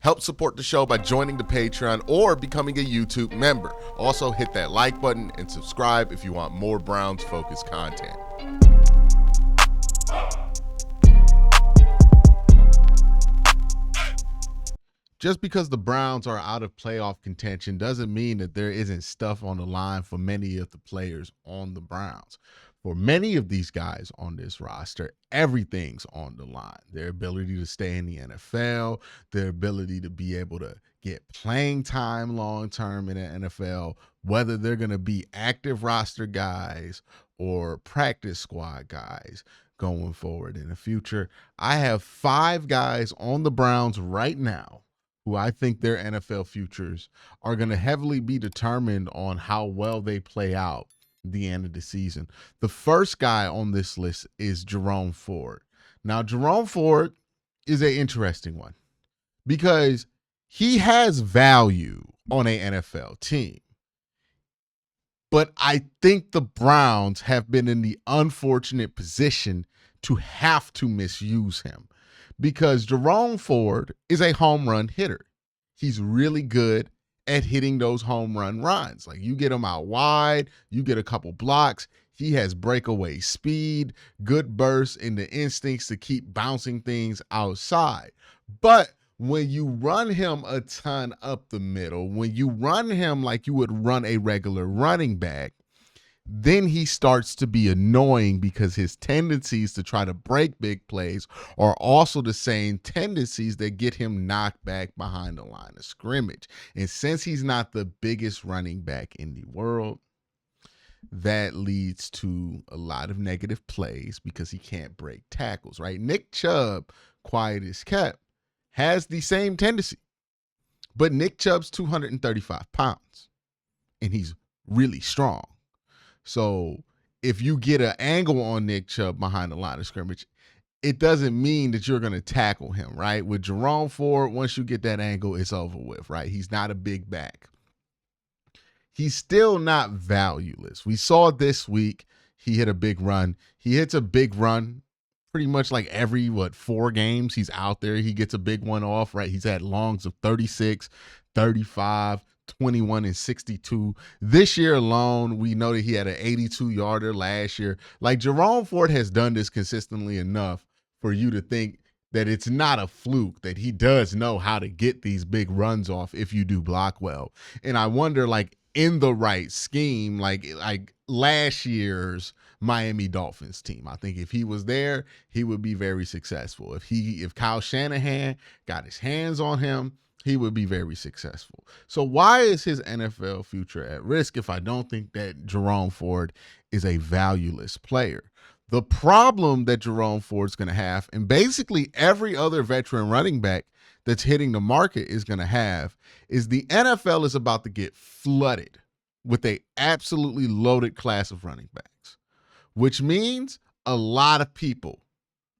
Help support the show by joining the Patreon or becoming a YouTube member. Also, hit that like button and subscribe if you want more Browns-focused content. Just because the Browns are out of playoff contention doesn't mean that there isn't stuff on the line for many of the players on the Browns. For many of these guys on this roster, everything's on the line. Their ability to stay in the NFL, their ability to be able to get playing time long-term in the NFL, whether they're going to be active roster guys or practice squad guys going forward in the future. I have 5 guys on the Browns right now who I think their NFL futures are going to heavily be determined on how well they play out the end of the season. The first guy on this list is Jerome Ford. Now, Jerome Ford is an interesting one because he has value on an NFL team. But I think the Browns have been in the unfortunate position to have to misuse him because Jerome Ford is a home run hitter. He's really good at hitting those home run runs. Like, you get him out wide, you get a couple blocks. He has breakaway speed, good burst, and the instincts to keep bouncing things outside. But when you run him a ton up the middle, when you run him like you would run a regular running back, then he starts to be annoying because his tendencies to try to break big plays are also the same tendencies that get him knocked back behind the line of scrimmage. And since he's not the biggest running back in the world, that leads to a lot of negative plays because he can't break tackles, right? Nick Chubb, quiet as kept, has the same tendency. But Nick Chubb's 235 pounds, and he's really strong. So if you get an angle on Nick Chubb behind the line of scrimmage, it doesn't mean that you're going to tackle him, right? With Jerome Ford, once you get that angle, it's over with, right? He's not a big back. He's still not valueless. We saw this week he hit a big run. He hits a big run pretty much like every, 4 games he's out there. He gets a big one off, right? He's had longs of 36, 35, 21 and 62. This year alone, we know that he had an 82-yarder last year. Like, Jerome Ford has done this consistently enough for you to think that it's not a fluke, that he does know how to get these big runs off if you do block well. And I wonder, like, in the right scheme, like last year's Miami Dolphins team, I think if he was there, he would be very successful. If Kyle Shanahan got his hands on him, he would be very successful. So why is his NFL future at risk if I don't think that Jerome Ford is a valueless player? The problem that Jerome Ford's going to have, and basically every other veteran running back that's hitting the market is going to have, is the NFL is about to get flooded with a absolutely loaded class of running backs, which means a lot of people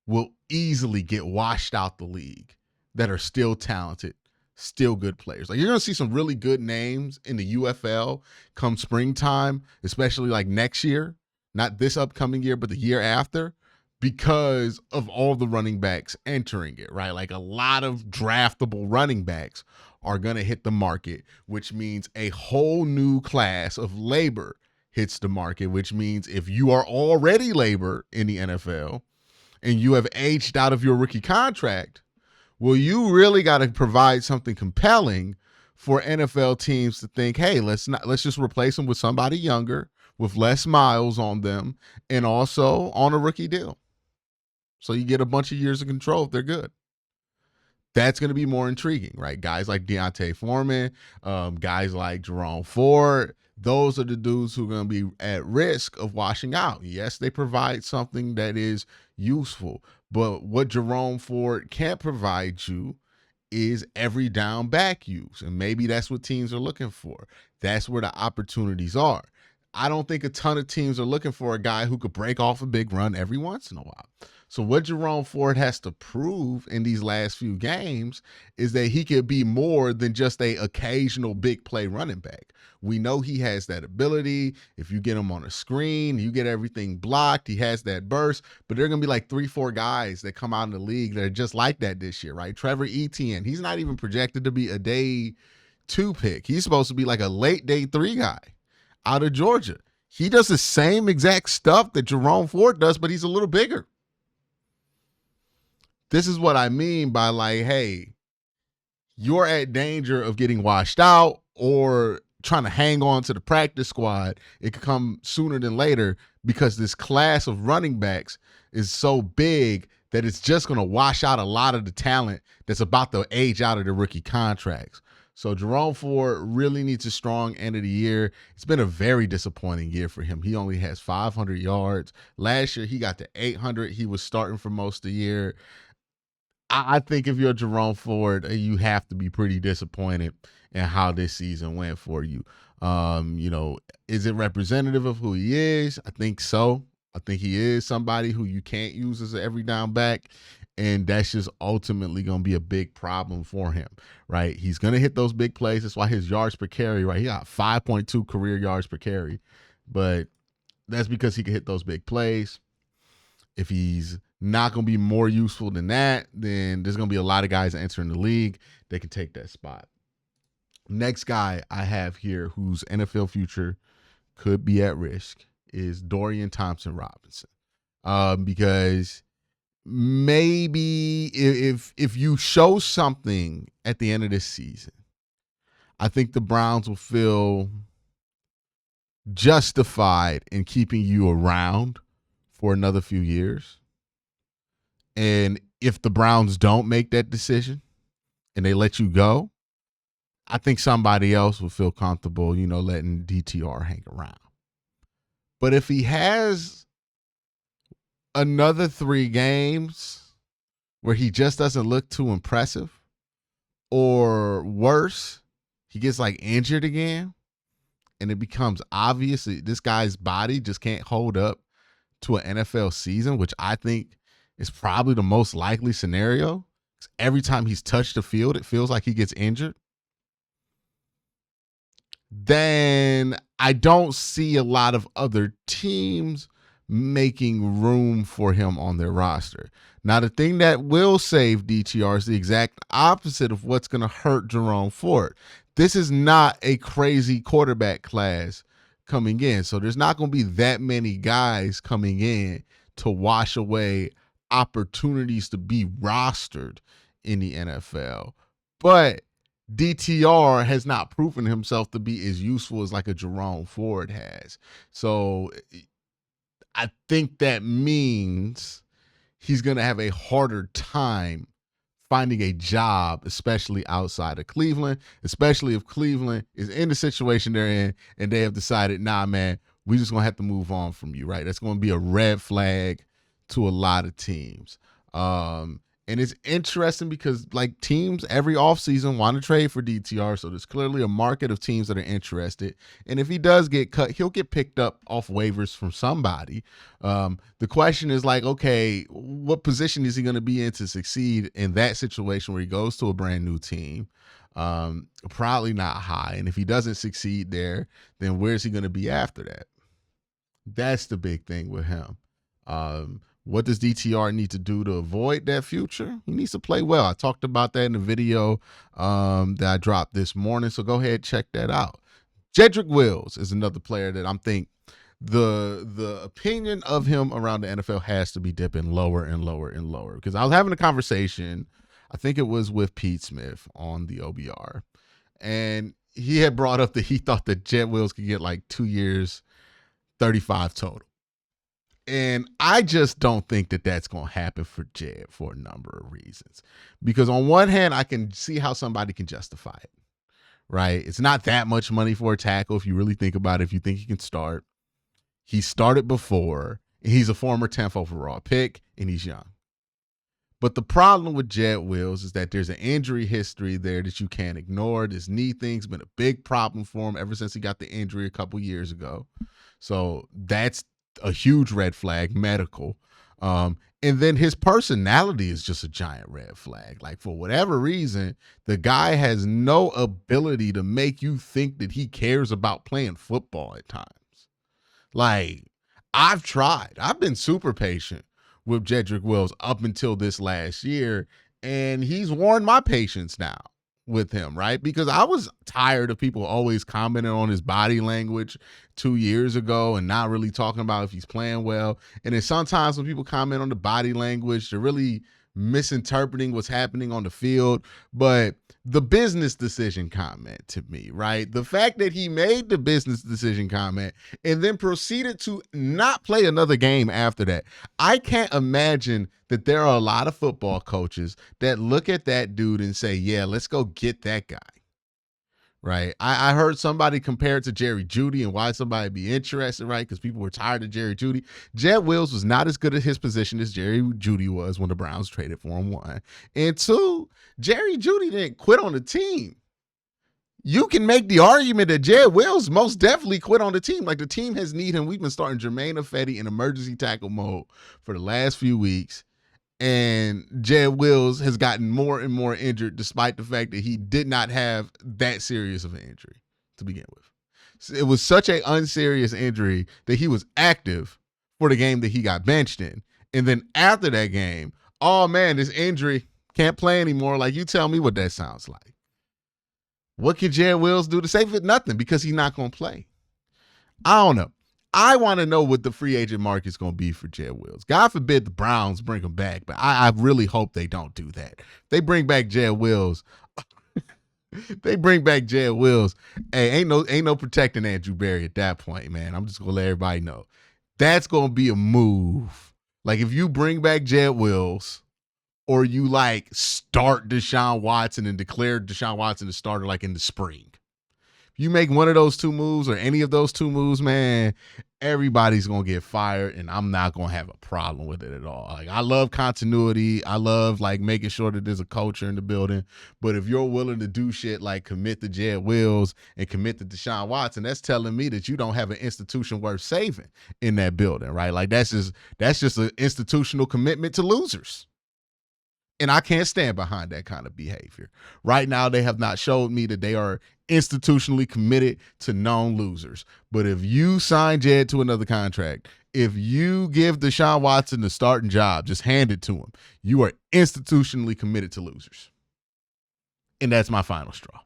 will easily get washed out the league that are still talented, still good players. Like, you're going to see some really good names in the UFL come springtime, especially like next year, not this upcoming year, but the year after, because of all the running backs entering it, right? Like, a lot of draftable running backs are going to hit the market, which means a whole new class of labor hits the market, which means if you are already labor in the NFL and you have aged out of your rookie contract, well, you really got to provide something compelling for NFL teams to think, hey, let's just replace them with somebody younger with less miles on them and also on a rookie deal. So you get a bunch of years of control if they're good. That's going to be more intriguing, right? Guys like Deontay Foreman, guys like Jerome Ford, those are the dudes who are going to be at risk of washing out. Yes, they provide something that is useful, but what Jerome Ford can't provide you is every down back use. And maybe that's what teams are looking for. That's where the opportunities are. I don't think a ton of teams are looking for a guy who could break off a big run every once in a while. So what Jerome Ford has to prove in these last few games is that he could be more than just a occasional big play running back. We know he has that ability. If you get him on a screen, you get everything blocked. He has that burst, but there are going to be like 3-4 guys that come out in the league that are just like that this year, right? Trevor Etienne, he's not even projected to be a day 2 pick. He's supposed to be like a late day 3 guy out of Georgia. He does the same exact stuff that Jerome Ford does, but he's a little bigger. This is what I mean by like, hey, you're at danger of getting washed out or trying to hang on to the practice squad. It could come sooner than later because this class of running backs is so big that it's just going to wash out a lot of the talent that's about to age out of the rookie contracts. So Jerome Ford really needs a strong end of the year. It's been a very disappointing year for him. He only has 500 yards. Last year, he got to 800. He was starting for most of the year. I think if you're Jerome Ford, you have to be pretty disappointed in how this season went for you. Is it representative of who he is? I think so. I think he is somebody who you can't use as an every down back, and that's just ultimately going to be a big problem for him, right? He's going to hit those big plays. That's why his yards per carry, right? He got 5.2 career yards per carry, but that's because he can hit those big plays. If he's not going to be more useful than that, then there's going to be a lot of guys entering the league that can take that spot. Next guy I have here whose NFL future could be at risk is Dorian Thompson-Robinson. Because maybe if you show something at the end of this season, I think the Browns will feel justified in keeping you around for another few years. And if the Browns don't make that decision and they let you go, I think somebody else will feel comfortable, letting DTR hang around. But if he has another 3 games where he just doesn't look too impressive, or worse, he gets like injured again, and it becomes obvious that this guy's body just can't hold up to an NFL season, which I think is probably the most likely scenario. Every time he's touched the field, it feels like he gets injured. Then I don't see a lot of other teams making room for him on their roster. Now, the thing that will save DTR is the exact opposite of what's going to hurt Jerome Ford. This is not a crazy quarterback class coming in, so there's not going to be that many guys coming in to wash away opportunities to be rostered in the NFL. But DTR has not proven himself to be as useful as like a Jerome Ford has. So I think that means he's going to have a harder time finding a job, especially outside of Cleveland, especially if Cleveland is in the situation they're in and they have decided, nah, man, we just going to have to move on from you, right? That's going to be a red flag to a lot of teams. And it's interesting because like teams every offseason want to trade for DTR. So there's clearly a market of teams that are interested. And if he does get cut, he'll get picked up off waivers from somebody. The question is like, okay, what position is he going to be in to succeed in that situation where he goes to a brand new team? Probably not high. And if he doesn't succeed there, then where's he going to be after that? That's the big thing with him. What does DTR need to do to avoid that future? He needs to play well. I talked about that in the video that I dropped this morning, so go ahead, check that out. Jedrick Wills is another player that I'm think the opinion of him around the NFL has to be dipping lower and lower and lower. Because I was having a conversation, I think it was with Pete Smith on the OBR, and he had brought up that he thought that Jedrick Wills could get like 2 years, 35 total. And I just don't think that that's going to happen for Jed for a number of reasons. Because on one hand, I can see how somebody can justify it, right? It's not that much money for a tackle if you really think about it, if you think he can start. He started before, and he's a former 10th overall pick, and he's young. But the problem with Jedrick Wills is that there's an injury history there that you can't ignore. This knee thing's been a big problem for him ever since he got the injury a couple years ago. So that's a huge red flag, medical. And then his personality is just a giant red flag. Like, for whatever reason, the guy has no ability to make you think that he cares about playing football at times. Like, I've tried. I've been super patient with Jedrick Wills up until this last year, and he's worn my patience now with him, right? Because I was tired of people always commenting on his body language 2 years ago and not really talking about if he's playing well. And then sometimes when people comment on the body language, they're really misinterpreting what's happening on the field. But the business decision comment to me, right? The fact that he made the business decision comment and then proceeded to not play another game after that. I can't imagine that there are a lot of football coaches that look at that dude and say, yeah, let's go get that guy. Right. I heard somebody compare it to Jerry Jeudy and why somebody be interested, right? Because people were tired of Jerry Jeudy. Jed Wills was not as good at his position as Jerry Jeudy was when the Browns traded for him, one. And two, Jerry Jeudy didn't quit on the team. You can make the argument that Jed Wills most definitely quit on the team. Like, the team has need him. We've been starting Jermaine Ifedi in emergency tackle mode for the last few weeks. And Jed Wills has gotten more and more injured despite the fact that he did not have that serious of an injury to begin with. So it was such an unserious injury that he was active for the game that he got benched in. And then after that game, oh man, this injury, can't play anymore. Like, you tell me what that sounds like. What can Jed Wills do to save it? Nothing, because he's not going to play. I don't know. I want to know what the free agent market is going to be for Jed Wills. God forbid the Browns bring him back, but I really hope they don't do that. They bring back Jed Wills. Hey, ain't no protecting Andrew Berry at that point, man. I'm just going to let everybody know. That's going to be a move. Like, if you bring back Jed Wills, or you like start Deshaun Watson and declare Deshaun Watson the starter like in the spring. You make one of those two moves or any of those two moves, man, everybody's going to get fired, and I'm not going to have a problem with it at all. Like, I love continuity. I love, like, making sure that there's a culture in the building. But if you're willing to do shit like commit to Jed Wills and commit to Deshaun Watson, that's telling me that you don't have an institution worth saving in that building, right? Like, that's just an institutional commitment to losers. And I can't stand behind that kind of behavior. Right now, they have not showed me that they are institutionally committed to known losers. But if you sign Jed to another contract, if you give Deshaun Watson the starting job, just hand it to him, you are institutionally committed to losers. And that's my final straw.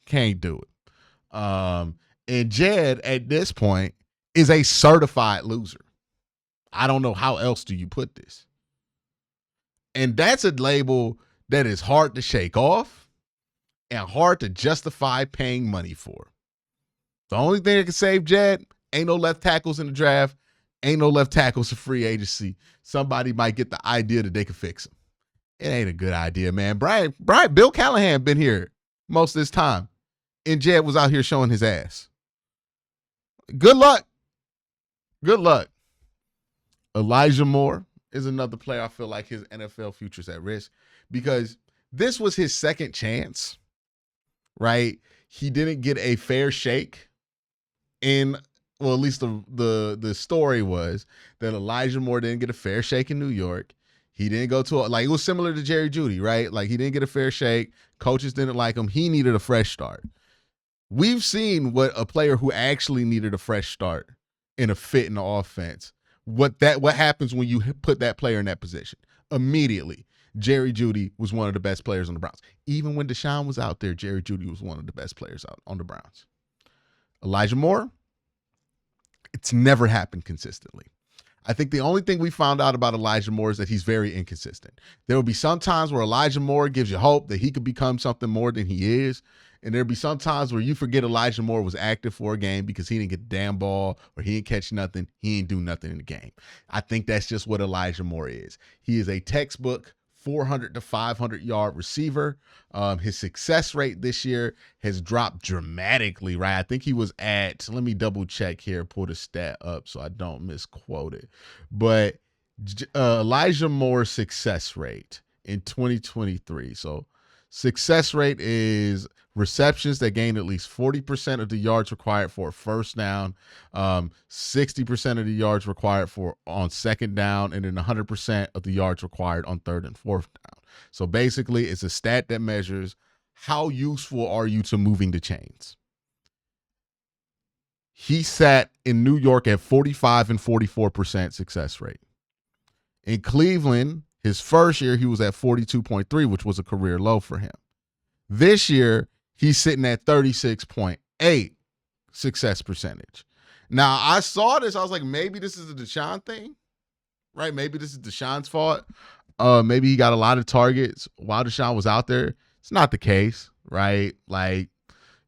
Can't do it. And Jed, at this point, is a certified loser. I don't know how else do you put this. And that's a label that is hard to shake off and hard to justify paying money for. The only thing that can save Jed, ain't no left tackles in the draft, ain't no left tackles in free agency. Somebody might get the idea that they can fix him. It ain't a good idea, man. Bill Callahan been here most of this time, and Jed was out here showing his ass. Good luck. Good luck. Elijah Moore is another player I feel like his NFL future's at risk, because this was his second chance, right? He didn't get a fair shake in, well, at least the story was that Elijah Moore didn't get a fair shake in New York. He didn't go to, like, it was similar to Jerry Jeudy, right? Like, he didn't get a fair shake. Coaches didn't like him. He needed a fresh start. We've seen what a player who actually needed a fresh start in a fit in the offense, what happens when you put that player in that position. Immediately, Jerry Jeudy was one of the best players on the Browns. Even when Deshaun was out there, Jerry Jeudy was one of the best players out on the Browns. Elijah Moore, it's never happened consistently. I think the only thing we found out about Elijah Moore is that he's very inconsistent. There will be some times where Elijah Moore gives you hope that he could become something more than he is. And there'll be some times where you forget Elijah Moore was active for a game because he didn't get the damn ball or he didn't catch nothing. He didn't do nothing in the game. I think that's just what Elijah Moore is. He is a textbook 400 to 500 yard receiver. His success rate this year has dropped dramatically, right? I think he was at, let me double check here, pull the stat up so I don't misquote it. But Elijah Moore's success rate in 2023. So success rate is receptions that gain at least 40% of the yards required for a first down, 60% of the yards required for on second down, and then 100% of the yards required on third and fourth down. So basically, it's a stat that measures how useful are you to moving the chains. He sat in New York at 45 and 44% success rate. In Cleveland, his first year, he was at 42.3, which was a career low for him. This year, he's sitting at 36.8 success percentage. Now, I saw this. I was like, maybe this is a Deshaun thing, right? Maybe this is Deshaun's fault. Maybe he got a lot of targets while Deshaun was out there. It's not the case, right? Like,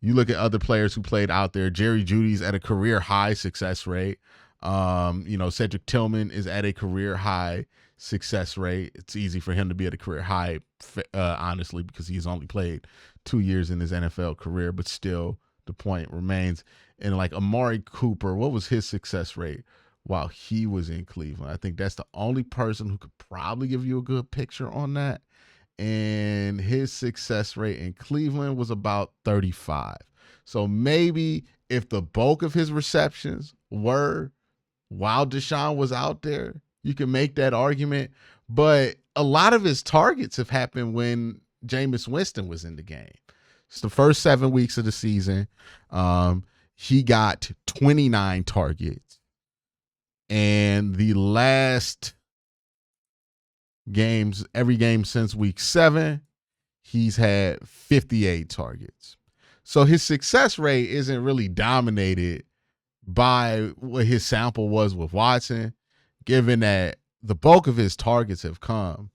you look at other players who played out there. Jerry Jeudy's at a career high success rate. Cedric Tillman is at a career high success rate. It's easy for him to be at a career high, honestly, because he's only played 2 years in his NFL career. But still, the point remains. And like Amari Cooper, what was his success rate while he was in Cleveland? I think that's the only person who could probably give you a good picture on that. And his success rate in Cleveland was about 35. So maybe if the bulk of his receptions were while Deshaun was out there, you can make that argument. But a lot of his targets have happened when Jameis Winston was in the game. It's the first 7 weeks of the season. He got 29 targets. And the last games, every game since week 7, he's had 58 targets. So his success rate isn't really dominated by what his sample was with Watson, given that the bulk of his targets have come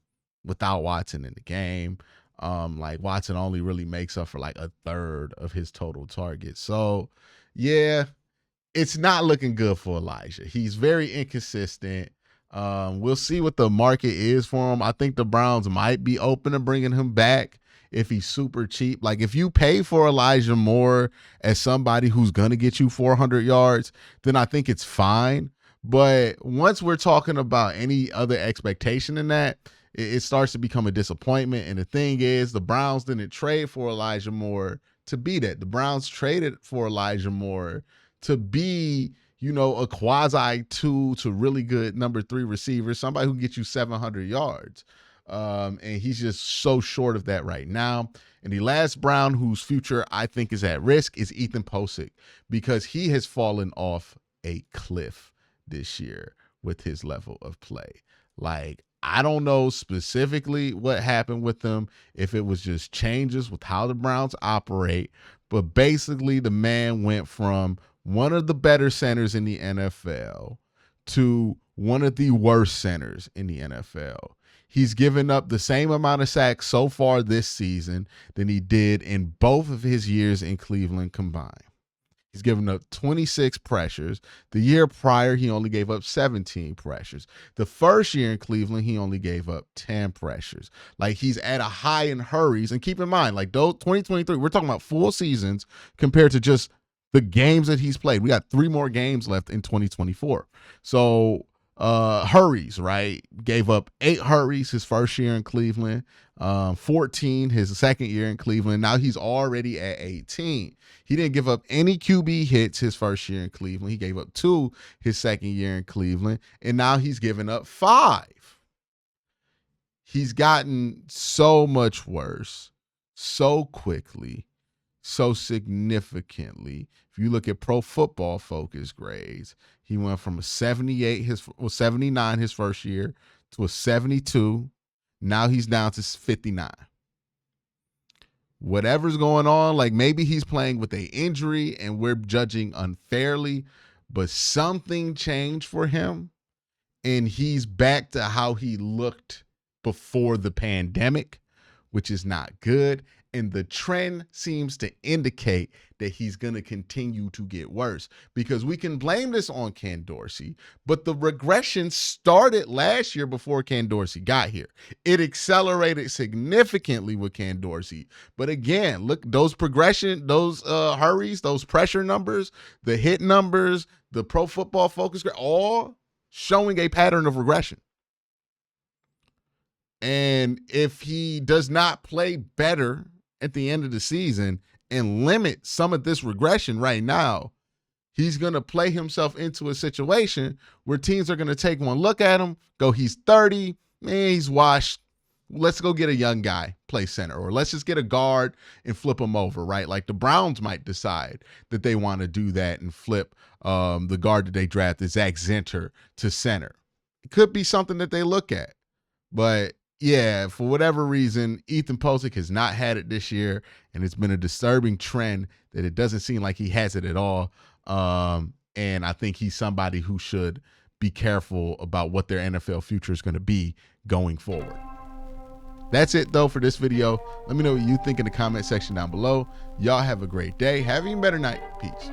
without Watson in the game. Like Watson only really makes up for like a third of his total targets. So yeah, it's not looking good for Elijah. He's very inconsistent. We'll see what the market is for him. I think the Browns might be open to bringing him back if he's super cheap. Like if you pay for Elijah Moore as somebody who's going to get you 400 yards, then I think it's fine. But once we're talking about any other expectation than that, it starts to become a disappointment. And the thing is, the Browns didn't trade for Elijah Moore to be that. The Browns traded for Elijah Moore to be, a quasi 2 to really good number 3 receiver, somebody who can get you 700 yards. And he's just so short of that right now. And the last Brown whose future I think is at risk is Ethan Pocic, because he has fallen off a cliff this year with his level of play. Like, I don't know specifically what happened with him, if it was just changes with how the Browns operate, but basically the man went from one of the better centers in the NFL to one of the worst centers in the NFL. He's given up the same amount of sacks so far this season than he did in both of his years in Cleveland combined. He's given up 26 pressures. The year prior, he only gave up 17 pressures. The first year in Cleveland, he only gave up 10 pressures. Like, he's at a high in hurries. And keep in mind, like, 2023, we're talking about full seasons compared to just the games that he's played. We got 3 more games left in 2024. So hurries, right? Gave up 8 hurries his first year in Cleveland, 14 his second year in Cleveland. Now he's already at 18. He didn't give up any QB hits his first year in Cleveland. He gave up 2 his second year in Cleveland, and now he's given up 5. He's gotten so much worse so quickly, so significantly. If you look at Pro Football Focus grades, he went from a 79 his first year to a 72. Now he's down to 59. Whatever's going on, like maybe he's playing with an injury and we're judging unfairly, but something changed for him and he's back to how he looked before the pandemic, which is not good. And the trend seems to indicate that he's going to continue to get worse, because we can blame this on Ken Dorsey, but the regression started last year before Ken Dorsey got here. It accelerated significantly with Ken Dorsey. But again, look, those progression, those hurries, those pressure numbers, the hit numbers, the Pro Football Focus, all showing a pattern of regression. And if he does not play better at the end of the season and limit some of this regression right now, he's going to play himself into a situation where teams are going to take one look at him, go, he's 30, man, he's washed. Let's go get a young guy, play center, or let's just get a guard and flip him over, right? Like the Browns might decide that they want to do that and flip the guard that they drafted, Zach Zinter, to center. It could be something that they look at. But yeah, for whatever reason, Ethan Pocic has not had it this year, and it's been a disturbing trend that it doesn't seem like he has it at all. And I think he's somebody who should be careful about what their NFL future is going to be going forward. That's it, though, for this video. Let me know what you think in the comment section down below. Y'all have a great day. Have an even better night. Peace.